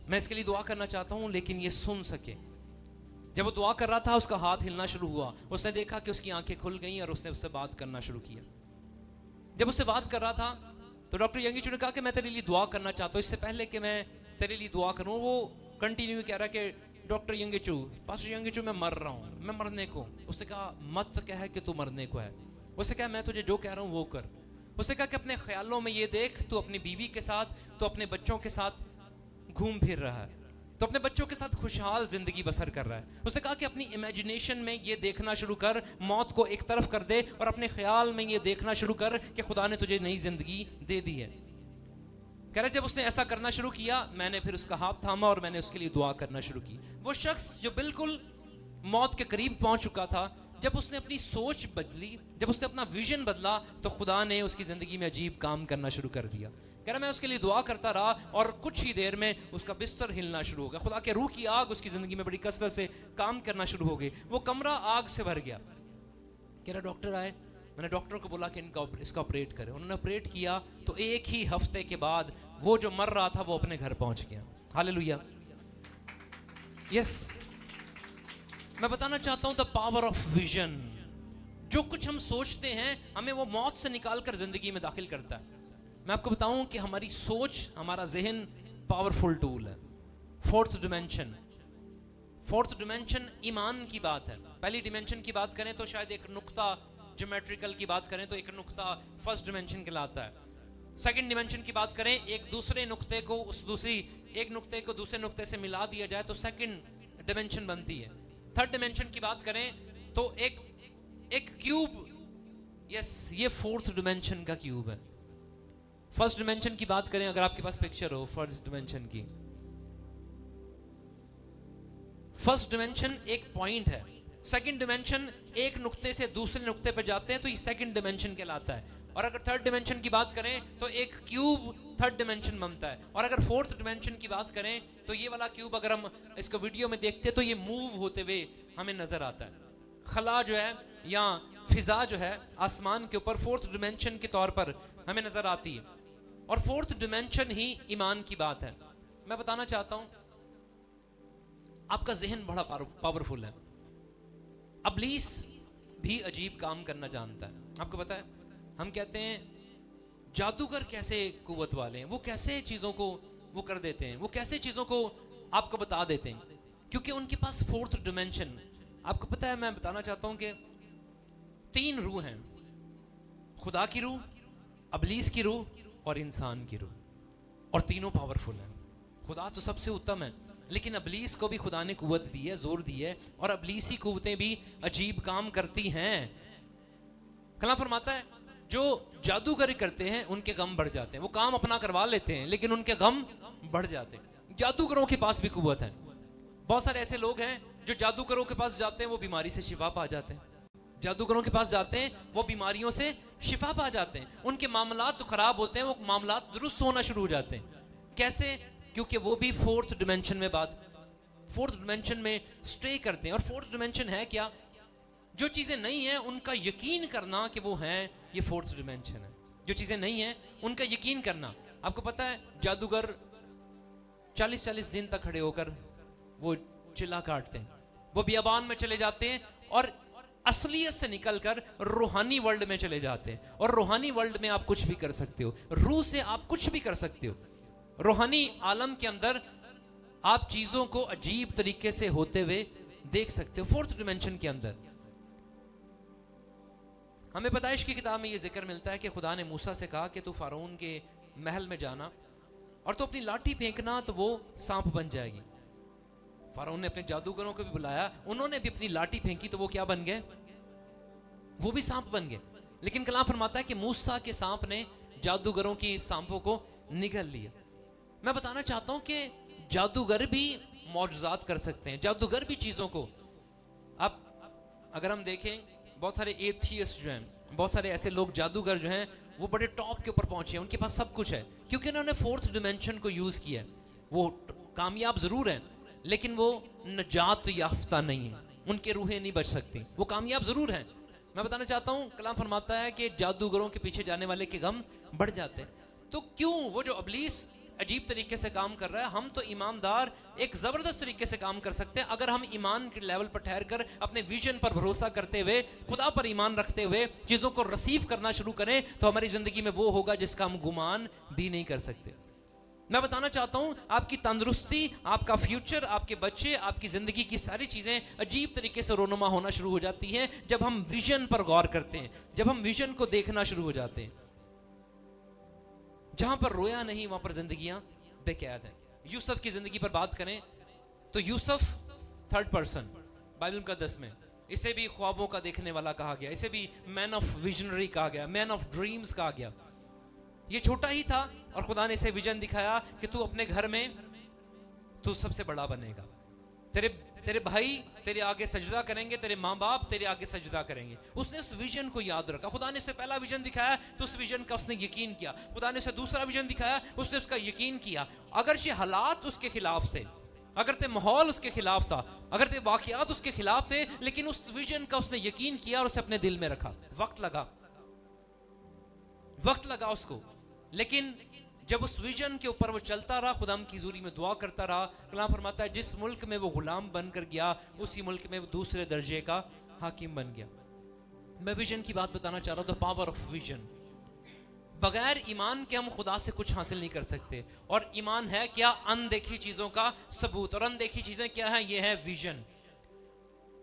मैं इसके लिए दुआ करना चाहता हूं लेकिन ये सुन सके। जब वो दुआ कर रहा था, उसका हाथ हिलना शुरू हुआ, उसने देखा कि उसकी आंखें खुल गई और उसने उससे बात करना शुरू किया। जब उससे बात कर रहा था तो डॉक्टर यंगेचू ने कहा कि मैं तेरे लिए दुआ करना चाहता हूँ, इससे पहले कि मैं तेरे लिए दुआ करूं, वो कंटिन्यू कह रहा कि डॉक्टर यंगेचू, पास्टर यंगेचू, मैं मर रहा हूं, मैं मरने को। उसने कहा मत कह कि तू मरने को है, उसने कहा मैं तुझे जो कह रहा हूं वो कर। उसने कहा कि अपने ख्यालों में ये देख, तू अपनी बीवी के साथ, तू अपने बच्चों के साथ घूम फिर रहा है, तो अपने बच्चों के साथ खुशहाल जिंदगी बसर कर रहा है। उसने कहा कि अपनी इमेजिनेशन में ये देखना शुरू कर, मौत को एक तरफ कर दे और अपने ख्याल में ये देखना शुरू कर कि खुदा ने तुझे नई जिंदगी दे दी है। कह रहे जब उसने ऐसा करना शुरू किया, मैंने फिर उसका हाथ थामा और मैंने उसके लिए दुआ करना शुरू की। वो शख्स जो बिल्कुल मौत के करीब पहुंच चुका था, जब उसने अपनी सोच बदली, जब उसने अपना विजन बदला, तो खुदा ने उसकी जिंदगी में अजीब काम करना शुरू कर दिया। कह रहा मैं उसके लिए दुआ करता रहा और कुछ ही देर में उसका बिस्तर हिलना शुरू हो गया। खुदा के रूह की आग उसकी जिंदगी में बड़ी कसरत से काम करना शुरू हो गई। वो कमरा आग से भर गया। कह रहा डॉक्टर आए, मैंने डॉक्टर को बोला कि इसका ऑपरेट करें। उन्होंने ऑपरेट किया तो एक ही हफ्ते के बाद वो जो मर रहा था वो अपने घर पहुंच गया। Hallelujah, yes. मैं बताना चाहता हूं द पावर ऑफ विजन। जो कुछ हम सोचते हैं हमें वो मौत से निकालकर जिंदगी में दाखिल करता है। मैं आपको बताऊं कि हमारी सोच, हमारा जहन पावरफुल टूल है। फोर्थ डिमेंशन ईमान की बात है। पहली डिमेंशन की बात करें तो शायद एक नुक्ता, ज्योमेट्रिकल की बात करें तो एक नुक्ता फर्स्ट डिमेंशन कहलाता है। सेकंड डिमेंशन की बात करें, एक दूसरे नुक्ते को एक नुक्ते को दूसरे नुक्ते से मिला दिया जाए तो सेकंड डिमेंशन बनती है। थर्ड डिमेंशन की बात करें तो एक क्यूब, यस, ये फोर्थ डिमेंशन का क्यूब है। फर्स्ट डिमेंशन की बात करें, अगर आपके पास पिक्चर हो फर्स्ट डिमेंशन की, फर्स्ट डिमेंशन एक पॉइंट है। सेकंड डिमेंशन एक नुक्ते से दूसरे नुक्ते पर जाते हैं तो ये सेकंड डिमेंशन कहलाता है। और अगर थर्ड डिमेंशन की बात करें तो एक क्यूब थर्ड डिमेंशन बनता है। और अगर फोर्थ डिमेंशन की बात करें तो ये वाला क्यूब, अगर हम इसको वीडियो में देखते हैं तो ये मूव होते हुए हमें नजर आता है। खला जो है या फिजा जो है आसमान के ऊपर, फोर्थ डिमेंशन के तौर पर हमें नजर आती है। और फोर्थ डिमेंशन ही ईमान की बात है। मैं बताना चाहता हूं आपका जहन बड़ा पावरफुल है। इब्लीस भी अजीब काम करना जानता है। आपको पता है, हम कहते हैं जादूगर कैसे कुव्वत वाले हैं, वो कैसे चीजों को वो कर देते हैं, वो कैसे चीजों को आपको बता देते हैं, क्योंकि उनके पास फोर्थ डिमेंशन। आपको पता है, मैं बताना चाहता हूं कि 3 रूह हैं, खुदा की रूह, इब्लीस की रूह और इंसान की रूह, और तीनों पावरफुल हैं। खुदा तो सबसे उत्तम है, लेकिन इब्लीस को भी खुदा ने कुव्वत दी है, जोर दी है, और इब्लीसी कुव्वतें भी अजीब काम करती हैं। कलाम फरमाता है जो जादूगरी करते हैं उनके गम बढ़ जाते हैं। वो काम अपना करवा लेते हैं लेकिन उनके गम बढ़ जाते हैं। जादूगरों के पास भी कुव्वत है। बहुत सारे ऐसे लोग हैं जो जादूगरों के पास जाते हैं, वो बीमारी से शिफा पा जाते हैं। जादूगरों के पास जाते हैं, वो बीमारियों से शिफा पा जाते हैं। उनके मामलात तो खराब होते हैं, वो मामलात दुरुस्त होना शुरू हो जाते हैं। कैसे? क्योंकि वो भी फोर्थ डिमेंशन में स्टे करते हैं। और फोर्थ डिमेंशन है क्या? जो चीजें नहीं है उनका यकीन करना कि वो हैं, ये फोर्थ डिमेंशन है। जो चीजें नहीं है उनका यकीन करना। आपको पता है जादूगर 40-40 दिन तक खड़े होकर वो चिल्ला काटते हैं। वो बियाबान में चले जाते हैं और असलियत से निकलकर रूहानी वर्ल्ड में चले जाते हैं। और रूहानी वर्ल्ड में आप कुछ भी कर सकते हो, रूह से आप कुछ भी कर सकते हो। रूहानी आलम के अंदर आप चीजों को अजीब तरीके से होते हुए देख सकते हो। फोर्थ डिमेंशन के अंदर हमें पैदाइश की किताब में यह जिक्र मिलता है कि खुदा ने मूसा से कहा कि तू फारून के महल में जाना और तो अपनी लाठी फेंकना तो वो सांप बन जाएगी। फारून ने अपने जादूगरों को भी बुलाया, उन्होंने भी अपनी लाठी फेंकी तो वो क्या बन गए? वो भी सांप बन गए। लेकिन कलाम फरमाता है कि मूसा के सांप ने जादूगरों की सांपों को निगल लिया। मैं बताना चाहता हूं कि जादूगर भी मौजूदात कर सकते हैं, जादूगर भी चीजों को। अब अगर हम देखें बहुत सारे एथियस्ट जो हैं, बहुत सारे ऐसे लोग जादूगर जो हैं वो बड़े टॉप के ऊपर पहुंचे हैं, उनके पास सब कुछ है क्योंकि उन्होंने फोर्थ डिमेंशन को यूज किया है। वो कामयाब जरूर हैं लेकिन वो नजात याफ्ता नहीं है, उनके रूहें नहीं बच सकती। वो कामयाब जरूर हैं। मैं बताना चाहता हूं कलाम फरमाता है कि जादूगरों के पीछे जाने वाले के गम बढ़ जाते हैं। तो क्यों वो जो इब्लीस अजीब तरीके से काम कर रहा है, हम तो ईमानदार एक जबरदस्त तरीके से काम कर सकते हैं अगर हम ईमान के लेवल पर ठहर कर अपने विजन पर भरोसा करते हुए, खुदा पर ईमान रखते हुए चीजों को रिसीव करना शुरू करें तो हमारी जिंदगी में वो होगा जिसका हम गुमान भी नहीं कर सकते। मैं बताना चाहता हूं आपकी तंदुरुस्ती, आपका फ्यूचर, आपके बच्चे, आपकी जिंदगी की सारी चीजें अजीब तरीके से रोनुमा होना शुरू हो जाती हैं जब हम विजन पर गौर करते हैं, जब हम विजन को देखना शुरू हो जाते हैं। जहां पर रोया नहीं वहां पर जिंदगियां बेकैद हैं। यूसुफ की जिंदगी पर बात करें तो यूसुफ थर्ड पर्सन बाइबल मुकद्दस में, इसे भी ख्वाबों का देखने वाला कहा गया, इसे भी मैन ऑफ विजनरी कहा गया, मैन ऑफ ड्रीम्स कहा गया। ये छोटा ही था और खुदा ने इसे विजन दिखाया कि तू अपने घर में तू सबसे बड़ा बनेगा, तेरे भाई तेरे आगे सजदा करेंगे, तेरे माँ बाप तेरे आगे सजदा करेंगे। उसने उस विजन को याद रखा। खुदा ने उसे पहला विजन दिखाया तो उस विजन का उसने यकीन किया। खुदा ने उसे दूसरा विजन दिखाया, उसने उसका यकीन किया। अगर ये हालात उसके खिलाफ थे, अगर ते माहौल उसके खिलाफ था, अगर ते वाकयात उसके खिलाफ थे, लेकिन उस विजन का उसने यकीन किया और उसे अपने दिल में रखा। वक्त लगा उसको, लेकिन जब उस विजन के ऊपर वो चलता रहा, खुदाम की हुजूरी में दुआ करता रहा। कलाम फरमाता है जिस मुल्क में वो गुलाम बनकर गया उसी मुल्क में वो दूसरे दर्जे का हाकिम बन गया। मैं विजन की बात बताना चाह रहा हूं, द पावर ऑफ विजन। बगैर ईमान के हम खुदा से कुछ हासिल नहीं कर सकते। और ईमान है क्या? अनदेखी चीजों का सबूत। और अनदेखी चीजें क्या है? ये है विजन।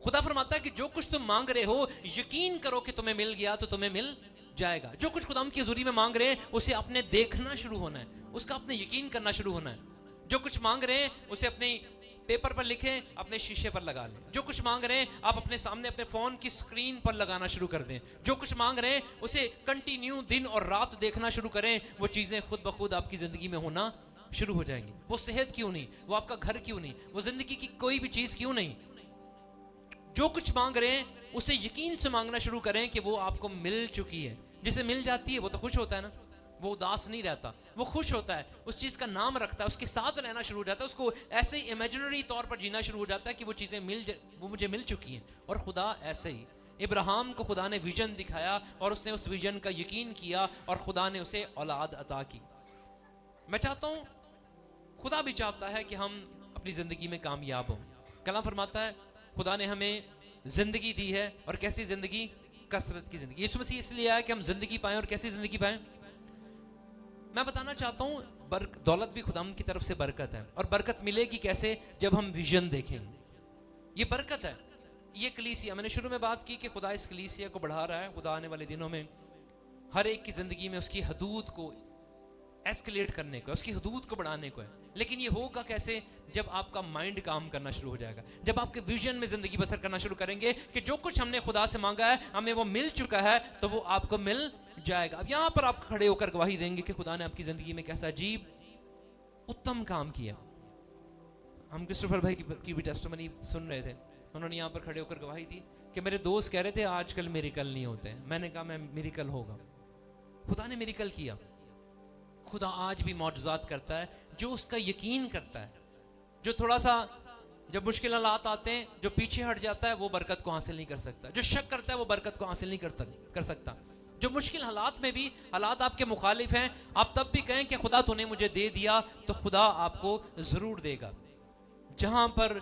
खुदा फरमाता है कि जो कुछ तुम मांग रहे हो यकीन करो कि तुम्हें मिल गया तो तुम्हें मिल जाएगा। जो कुछ खुदा की हुजूरी में मांग रहे हैं उसे अपने देखना शुरू होना है, उसका अपने यकीन करना शुरू होना है। जो कुछ मांग रहे हैं उसे अपने पेपर पर लिखें, अपने शीशे पर लगा लें। जो कुछ मांग रहे हैं आप अपने सामने अपने फोन की स्क्रीन पर लगाना शुरू कर दें। जो कुछ मांग रहे हैं उसे कंटिन्यू दिन और रात देखना शुरू करें। वो चीजें खुद ब खुद आपकी जिंदगी में होना शुरू हो जाएंगी। वो सेहत क्यों नहीं, वो आपका घर क्यों नहीं, वो जिंदगी की कोई भी चीज क्यों नहीं, जो कुछ मांग रहे हैं उसे यकीन से मांगना शुरू करें कि वो आपको मिल चुकी है। जिसे मिल जाती है वो तो खुश होता है ना, वो उदास नहीं रहता, वो खुश होता है, उस चीज का नाम रखता है, उसके साथ रहना शुरू हो जाता है, उसको ऐसे ही इमेजिनरी तौर पर जीना शुरू हो जाता है कि वो चीजें वो मुझे मिल चुकी हैं। और खुदा ऐसे ही, इब्राहिम को खुदा ने विजन दिखाया और उसने उस विजन का यकीन किया और खुदा ने उसे औलाद अता की। मैं चाहता हूं, खुदा भी चाहता है कि हम अपनी जिंदगी में कामयाब हों। कलाम फरमाता है खुदा ने हमें जिंदगी दी है, और कैसी जिंदगी? कसरत की जिंदगी। यीशु मसीह इसलिए आया कि हम जिंदगी पाएं, और कैसी जिंदगी पाएं? मैं बताना चाहता हूं दौलत भी खुदा की तरफ से बरकत है, और बरकत मिलेगी कैसे? जब हम विजन देखेंगे। ये बरकत है। ये कलीसिया, मैंने शुरू में बात की कि खुदा इस कलीसिया को बढ़ा रहा है। खुदा आने वाले दिनों में हर एक की जिंदगी में उसकी हदूद को एस्केलेट करने को, उसकी हदूद को बढ़ाने को है। लेकिन ये होगा कैसे? जब आपका माइंड काम करना शुरू हो जाएगा, जब आपके विजन में जिंदगी बसर करना शुरू करेंगे कि जो कुछ हमने खुदा से मांगा है हमें वो मिल चुका है, तो वो आपको मिल जाएगा। अब यहां पर आप खड़े होकर गवाही देंगे कि खुदा ने आपकी जिंदगी में कैसा अजीब उत्तम काम किया। हम क्रिस्टोफर भाई की भी टेस्टिमनी सुन रहे थे, उन्होंने यहाँ पर खड़े होकर गवाही दी कि मेरे दोस्त कह रहे थे आजकल मिरेकल नहीं होते। मैंने कहा मैं मिरेकल होगा। खुदा ने मिरेकल किया। खुदा आज भी मौजूदात करता है। जो उसका यकीन करता है, जो थोड़ा सा जब मुश्किल हालात आते हैं जो पीछे हट जाता है वो बरकत को हासिल नहीं कर सकता। जो शक करता है वो बरकत को हासिल नहीं कर सकता। जो मुश्किल हालात में भी, हालात आपके मुखालिफ हैं, आप तब भी कहें कि खुदा तूने मुझे दे दिया, तो खुदा आपको जरूर देगा। जहां पर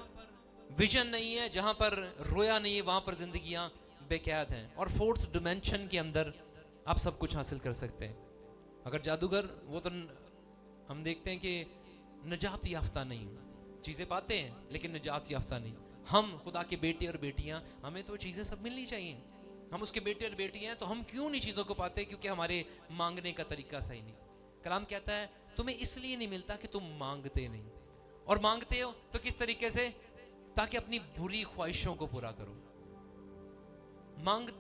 विजन नहीं है, जहां पर रोया नहीं है, वहां पर जिंदगियां बेकैद हैं और फोर्थ डिमेंशन के अंदर आप सब कुछ हासिल कर सकते हैं। अगर जादूगर, वो तो हम देखते हैं कि निजात याफ्ता नहीं, चीज़ें पाते हैं लेकिन निजात याफ्ता नहीं। हम खुदा के बेटे और बेटियां, हमें तो चीज़ें सब मिलनी चाहिए। हम उसके बेटे और बेटियां हैं, तो हम क्यों नहीं चीज़ों को पाते? क्योंकि हमारे मांगने का तरीका सही नहीं। कलाम कहता है तुम्हें इसलिए नहीं मिलता कि तुम मांगते नहीं, और मांगते हो तो किस तरीके से? ताकि अपनी बुरी ख्वाहिशों को पूरा करो।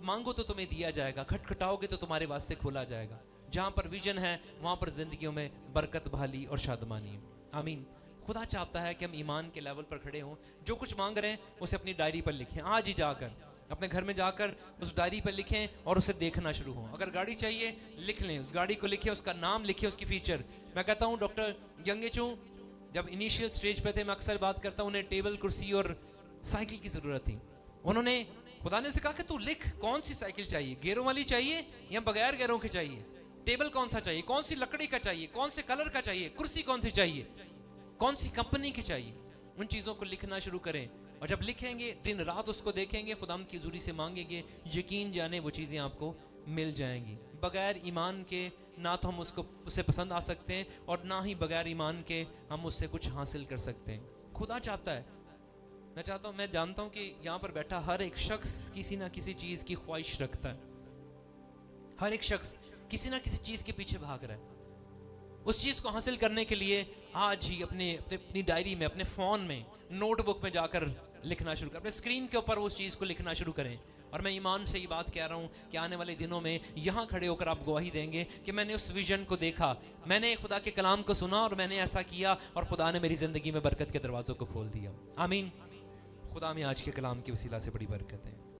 मांगो तो तुम्हें दिया जाएगा, खटखटाओगे तो तुम्हारे वास्ते खोला जाएगा। जहां पर विजन है वहां पर जिंदगियों में बरकत, भाली और शादमानी है। आमीन। खुदा चाहता है कि हम ईमान के लेवल पर खड़े हों। जो कुछ मांग रहे हैं उसे अपनी डायरी पर लिखें। आज ही जाकर अपने घर में जाकर उस डायरी पर लिखें और उसे देखना शुरू हो। अगर गाड़ी चाहिए लिख लें, उस गाड़ी को लिखें, उसका नाम लिखें, उसकी फीचर। मैं कहता हूँ डॉक्टर यंगेचू जब इनिशियल स्टेज पे थे, मैं अक्सर बात करता हूँ, उन्हें टेबल, कुर्सी और साइकिल की जरूरत थी। उन्होंने, खुदा ने उसे कहा कि तू लिख कौन सी साइकिल चाहिए, गेयरों वाली चाहिए या बगैर गेयरों की चाहिए, टेबल कौन सा चाहिए, कौन सी लकड़ी का चाहिए, कौन से कलर का चाहिए, कुर्सी कौन सी चाहिए, कौन सी कंपनी की चाहिए। उन चीज़ों को लिखना शुरू करें, और जब लिखेंगे दिन रात उसको देखेंगे, खुदा की हुजूरी से मांगेंगे, यकीन जाने वो चीज़ें आपको मिल जाएंगी। बगैर ईमान के ना तो हम उसे पसंद आ सकते हैं, और ना ही बगैर ईमान के हम उससे कुछ हासिल कर सकते हैं। खुदा चाहता है, मैं चाहता हूँ, मैं जानता हूँ कि यहाँ पर बैठा हर एक शख्स किसी ना किसी चीज़ की ख्वाहिश रखता है। हर एक शख्स किसी ना किसी चीज़ के पीछे भाग रहा है। उस चीज़ को हासिल करने के लिए आज ही अपनी डायरी में, अपने फ़ोन में, नोटबुक में जाकर लिखना शुरू करें, अपने स्क्रीन के ऊपर उस चीज़ को लिखना शुरू करें। और मैं ईमान से ये बात कह रहा हूँ कि आने वाले दिनों में यहाँ खड़े होकर आप गवाही देंगे कि मैंने उस विजन को देखा, मैंने खुदा के कलाम को सुना और मैंने ऐसा किया, और खुदा ने मेरी ज़िंदगी में बरकत के दरवाज़ों को खोल दिया। आमीन। खुदा में आज के कलाम की वसीला से बड़ी बरकत है।